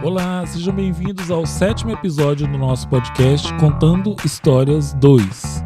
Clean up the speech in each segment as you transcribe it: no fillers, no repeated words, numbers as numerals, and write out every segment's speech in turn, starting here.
Olá, sejam bem-vindos ao 7º episódio do nosso podcast Contando Histórias 2.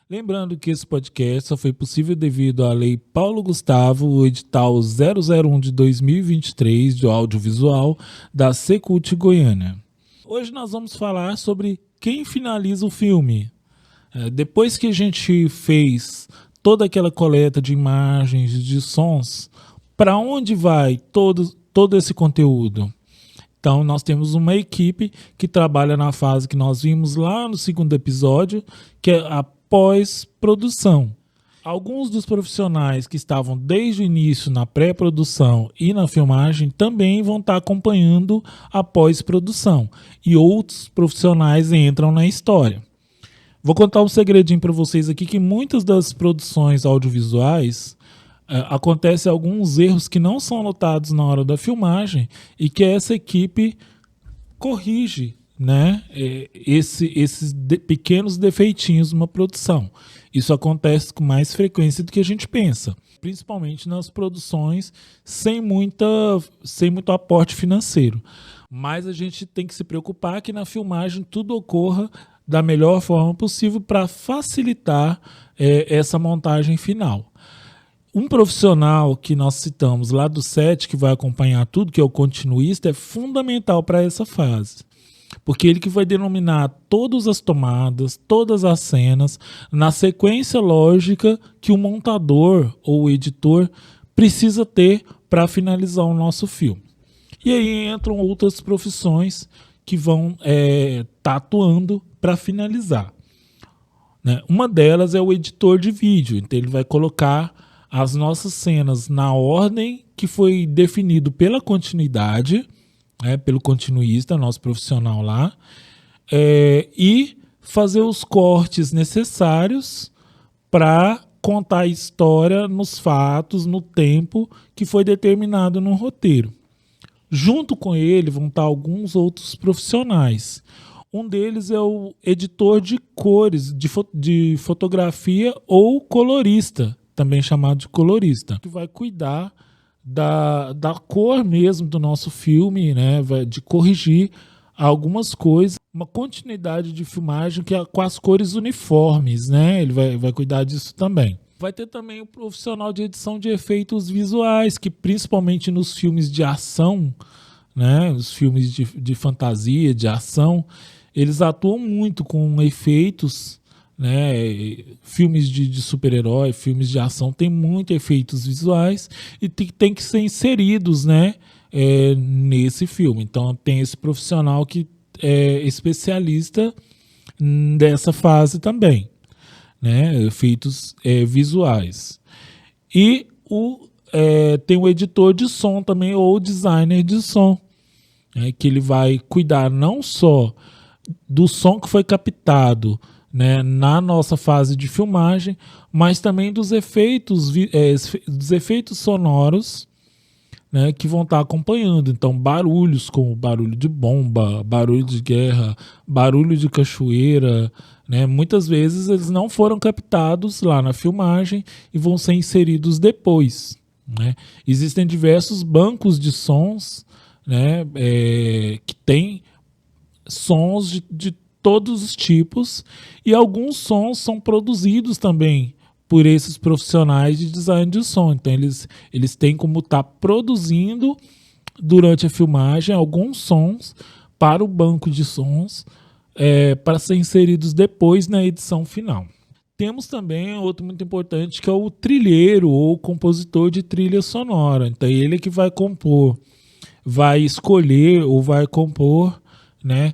Lembrando que esse podcast só foi possível devido à Lei Paulo Gustavo, o edital 001 de 2023 de audiovisual da Secult Goiânia. Hoje nós vamos falar sobre quem finaliza o filme. Depois que a gente fez toda aquela coleta de imagens, de sons, para onde vai todo esse conteúdo? Então nós temos uma equipe que trabalha na fase que nós vimos lá no segundo episódio, que é a pós-produção. Alguns dos profissionais que estavam desde o início na pré-produção e na filmagem também vão estar acompanhando a pós-produção, e outros profissionais entram na história. Vou contar um segredinho para vocês aqui, que muitas das produções audiovisuais acontecem alguns erros que não são notados na hora da filmagem e que essa equipe corrige, né, esses pequenos defeitinhos numa produção. Isso acontece com mais frequência do que a gente pensa, principalmente nas produções sem muito aporte financeiro. Mas a gente tem que se preocupar que na filmagem tudo ocorra da melhor forma possível para facilitar essa montagem final. Um profissional que nós citamos lá do set, que vai acompanhar tudo, que é o continuista, é fundamental para essa fase. Porque ele que vai denominar todas as tomadas, todas as cenas, na sequência lógica que o montador ou o editor precisa ter para finalizar o nosso filme. E aí entram outras profissões que vão estar atuando para finalizar, né? Uma delas é o editor de vídeo. Então ele vai colocar as nossas cenas na ordem que foi definido pela continuidade, pelo continuista, nosso profissional lá, e fazer os cortes necessários para contar a história nos fatos, no tempo que foi determinado no roteiro. Junto com ele vão estar alguns outros profissionais. Um deles é o editor de cores, de fotografia ou colorista, também chamado de colorista, que vai cuidar da cor mesmo do nosso filme, né? De corrigir algumas coisas, uma continuidade de filmagem que é com as cores uniformes, né? Ele vai cuidar disso também. Vai ter também o profissional de edição de efeitos visuais, que principalmente nos filmes de ação, né? Os filmes de fantasia, de ação, eles atuam muito com efeitos, né? Filmes de super-herói, filmes de ação tem muitos efeitos visuais e tem que ser inseridos, né, nesse filme. Então tem esse profissional que é especialista dessa fase também, né? Efeitos visuais. E tem o editor de som também, ou designer de som, né, que ele vai cuidar não só do som que foi captado, né, na nossa fase de filmagem, mas também dos efeitos sonoros, né, que vão estar acompanhando. Então, barulhos como barulho de bomba, barulho de guerra, barulho de cachoeira, né, muitas vezes eles não foram captados lá na filmagem e vão ser inseridos depois, né? Existem diversos bancos de sons, né, que tem sons de todos os tipos, e alguns sons são produzidos também por esses profissionais de design de som. Então eles têm como estar produzindo durante a filmagem alguns sons para o banco de sons, para serem inseridos depois na edição final. Temos também outro muito importante, que é o trilheiro ou compositor de trilha sonora. Então ele é que vai compor, vai escolher ou vai compor, né,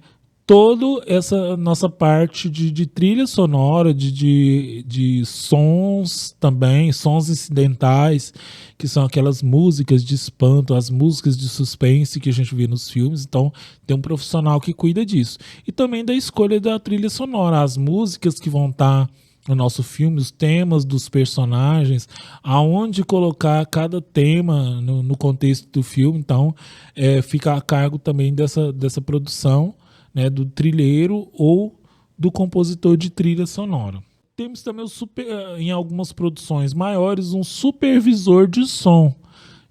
toda essa nossa parte de trilha sonora, de sons também, sons incidentais, que são aquelas músicas de espanto, as músicas de suspense que a gente vê nos filmes. Então tem um profissional que cuida disso. E também da escolha da trilha sonora, as músicas que vão estar no nosso filme, os temas dos personagens, aonde colocar cada tema no contexto do filme. Então fica a cargo também dessa produção, né, do trilheiro ou do compositor de trilha sonora. Temos também em algumas produções maiores um supervisor de som.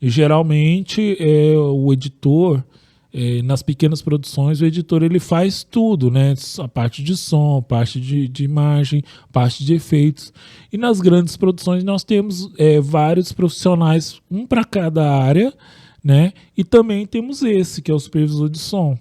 E geralmente o editor, nas pequenas produções, o editor ele faz tudo, né? A parte de som, a parte de imagem, a parte de efeitos. E nas grandes produções nós temos vários profissionais, um para cada área, né? E também temos esse, que é o supervisor de som,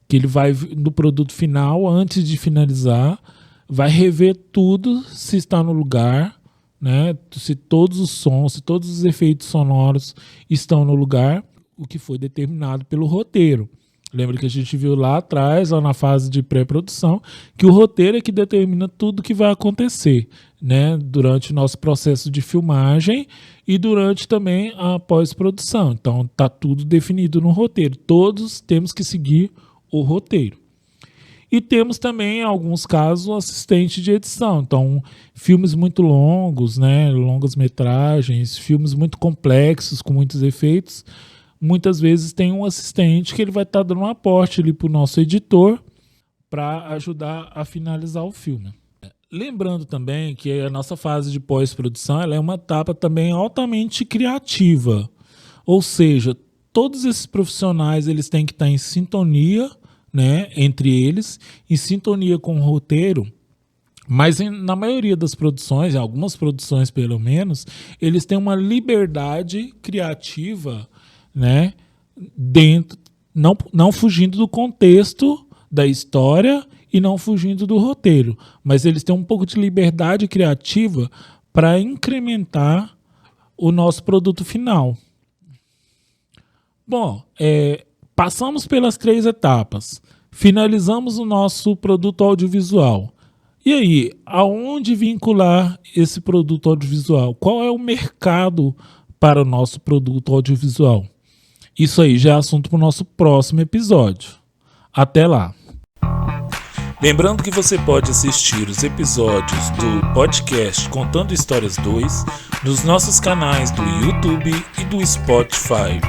que ele vai no produto final, antes de finalizar, vai rever tudo, se está no lugar, né? Se todos os sons, se todos os efeitos sonoros estão no lugar, o que foi determinado pelo roteiro. Lembra que a gente viu lá atrás, lá na fase de pré-produção, que o roteiro é que determina tudo que vai acontecer, né, durante o nosso processo de filmagem e durante também a pós-produção. Então está tudo definido no roteiro. Todos temos que seguir o roteiro. E temos também, em alguns casos, um assistente de edição. Então, filmes muito longos, né, longas metragens, filmes muito complexos, com muitos efeitos, muitas vezes tem um assistente que ele vai estar dando um aporte ali para o nosso editor para ajudar a finalizar o filme. Lembrando também que a nossa fase de pós-produção ela é uma etapa também altamente criativa. Ou seja, todos esses profissionais eles têm que estar em sintonia, né, entre eles, em sintonia com o roteiro. Mas na maioria das produções, em algumas produções pelo menos, eles têm uma liberdade criativa, né, dentro, não fugindo do contexto da história e não fugindo do roteiro, mas eles têm um pouco de liberdade criativa para incrementar o nosso produto final. Bom, passamos pelas 3 etapas, finalizamos o nosso produto audiovisual. E aí, aonde vincular esse produto audiovisual? Qual é o mercado para o nosso produto audiovisual? Isso aí já é assunto para o nosso próximo episódio. Até lá! Lembrando que você pode assistir os episódios do podcast Contando Histórias 2 nos nossos canais do YouTube e do Spotify.